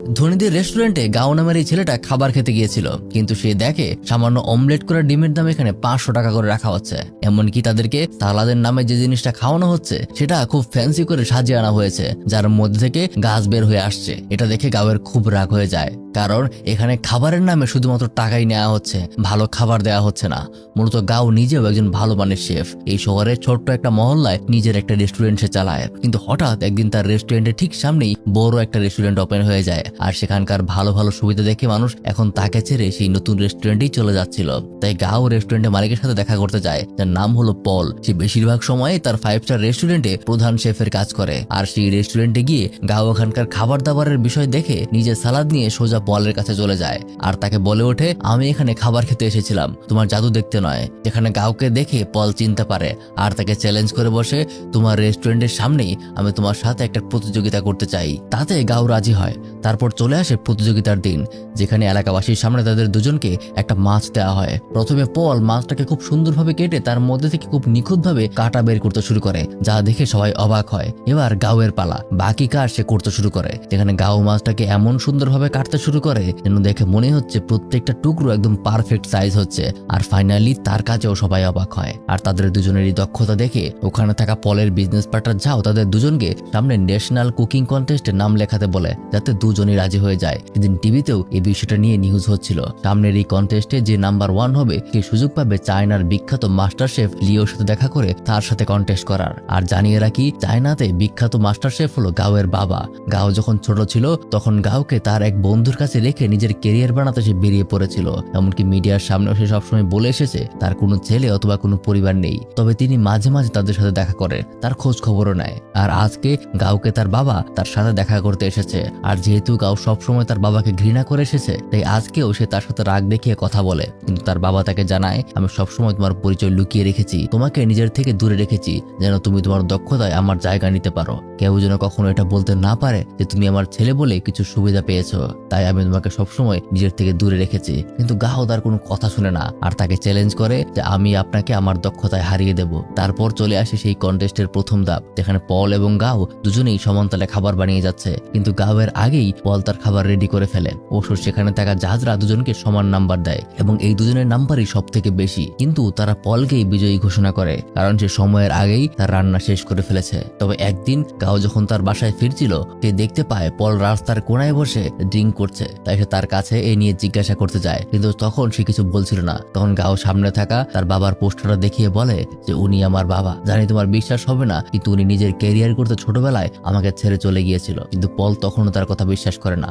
ধনীদের রেস্টুরেন্টে গাও নামের এই ছেলেটা খাবার খেতে গিয়েছিল, কিন্তু সে দেখে সামান্য অমলেট করা ডিমের দাম এখানে 500 টাকা করে রাখা হচ্ছে। এমনকি তাদেরকে সালাদের নামে যে জিনিসটা খাওয়ানো হচ্ছে সেটা খুব ফ্যান্সি করে সাজিয়ে আনা হয়েছে, যার মধ্যে থেকে গাছ বের হয়ে আসছে। এটা দেখে গাওয়ের খুব রাগ হয়ে যায়, কারণ এখানে খাবারের নামে শুধুমাত্র টাকাই নেওয়া হচ্ছে, ভালো খাবার দেওয়া হচ্ছে না। মূলত গাও নিজেও একজন ভালো মানের শেফ। এই শহরে ছোট্ট একটা মহল্লায় নিজের একটা রেস্টুরেন্ট সে চালায়, কিন্তু হঠাৎ একদিন তার রেস্টুরেন্টের ঠিক সামনেই বড় একটা রেস্টুরেন্ট ওপেন হয়ে যায়। আর সেখানকার ভালো ভালো সুবিধা দেখে মানুষ এখন তাকে ছেড়ে সেই নতুন রেস্টুরেন্টেই চলে যাচ্ছিল। তাই গাও রেস্টুরেন্টের মালিকের সাথে দেখা করতে যায়, যার নাম হলো পল। সে বেশিরভাগ সময় তার 5 স্টার রেস্টুরেন্টে প্রধান শেফের কাজ করে। আর সেই রেস্টুরেন্টে গিয়ে গাও ওখানকার খাবার দাবারের বিষয় দেখে নিজের সালাদ নিয়ে সোজা পলের কাছে চলে যায় আর তাকে বলে ওঠে, আমি এখানে খাবার খেতে এসেছিলাম, তোমার জাদু দেখতে নয়। যেখানে গাওকে দেখে পল চিনতে পারে আর তাকে চ্যালেঞ্জ করে বসে, তোমার রেস্টুরেন্টের সামনেই আমি তোমার সাথে একটা প্রতিযোগিতা করতে চাই। তাতে গাও রাজি হয়। তারপর চলে আসে প্রতিযোগিতার দিন, যেখানে এলাকাবাসীর সামনে তাদের দুজনকে একটা মাছ দেওয়া হয়। প্রথমে পল মাছটাকে খুব সুন্দরভাবে কেটে তার মধ্যে থেকে খুব নিখুঁতভাবে কাটা বের করতে শুরু করে, যা দেখে সবাই অবাক হয়। এবার গাওয়ের পালা, বাকি কাজ সে করতে শুরু করে। যেখানে গাও মাছটাকে এমন সুন্দরভাবে কাটতে শুরু করে যেন দেখে মনে হচ্ছে প্রত্যেকটা টুকরো একদম পারফেক্ট সাইজ হচ্ছে। আর ফাইনালি তার কাছেও সবাই অবাক হয়। আর তাদের দুজনেরই দক্ষতা দেখে ওখানে থাকা পলের বিজনেস পার্টনার যাও তাদের দুজনকে সামনে ন্যাশনাল কুকিং কন্টেস্টে নাম লেখাতে বলে, যাতে দুজনই রাজি হয়ে যায়। সেদিন টিভিতেও এই বিষয়টা নিয়ে নিউজ হচ্ছিল। সামনের এই কন্টেস্টে যে নাম্বার 1 হবে সে সুযোগ পাবে চায়নার বিখ্যাত মাস্টার শেফ লিওর সাথে দেখা করে তার সাথে কন্টেস্ট করার। আর জানিয়ে রাখি, চায়নাতে বিখ্যাত মাস্টার শেফ হলো গাওয়ের বাবা। গাও যখন ছোট ছিল তখন গাওকে তার এক বন্ধুর কাছে রেখে নিজের কেরিয়ার বানাতে সে বেরিয়ে পড়েছিল। এমনকি মিডিয়ার সামনেও সে সবসময় বলে এসেছে তার কোনো ছেলে অথবা কোনো পরিবার নেই, তবে তিনি মাঝে মাঝে তাদের সাথে দেখা করে, তার খোঁজ খবরও নেয়। আর আজকে গাওকে তার বাবা তার সাথে দেখা করতে এসেছে। আর যেহেতু গাও সবসময় তার বাবাকে ঘৃণা করে এসেছে, তাই আজকেও সে তার সাথে রাগ দেখিয়ে কথা বলে। কিন্তু তার বাবা তাকে জানায়, আমি সবসময় তোমার পরিচয় লুকিয়ে রেখেছি, তোমাকে নিজের থেকে দূরে রেখেছি, যেন তুমি তোমার দক্ষতায় আমার জায়গা নিতে পারো। কেউ যেন কখনো এটা বলতে না পারে যে তুমি আমার ছেলে বলে কিছু সুবিধা পেয়েছো, তাই আমি তোমাকে সবসময় নিজের থেকে দূরে রেখেছি। কিন্তু গাও তার কোনো কথা শুনে না আর তাকে চ্যালেঞ্জ করে যে আমি আপনাকে আমার দক্ষতায় হারিয়ে দেব। তারপর চলে আসে সেই কন্টেস্টের প্রথম ধাপ, যেখানে পল এবং গাও দুজনেই সমানতালে খাবার বানিয়ে যাচ্ছে। কিন্তু গাওয়ের আগেই পল তার খাবার রেডি করে ফেলে। অবশ্য সেখানে থাকা জাজরা দুজনকে সমান নাম্বার দেয় এবং এই দুজনের নাম্বারই সব থেকে বেশি। কিন্তু তারা পলকেই বিজয়ী ঘোষণা করে, কারণ সে সময়ের আগেই তার রান্না শেষ করে ফেলেছে। তবে একদিন গাও যখন তার বাসায় ফিরছিল, সে দেখতে পায় পল রাস্তার কোনায় বসে ড্রিঙ্ক করছে। তাই সে তার কাছে এ নিয়ে জিজ্ঞাসা করতে যায়, কিন্তু তখন সে কিছু বলছিল না। তখন গাও সামনে থাকা তার বাবার পোস্টারটা দেখিয়ে বলে যে উনি আমার বাবা। জানি তোমার বিশ্বাস হবে না, কিন্তু উনি নিজের ক্যারিয়ার করতে ছোটবেলায় আমাকে ছেড়ে চলে গিয়েছিল। কিন্তু পল তখনও তার কথা বিশ্বাস করে না।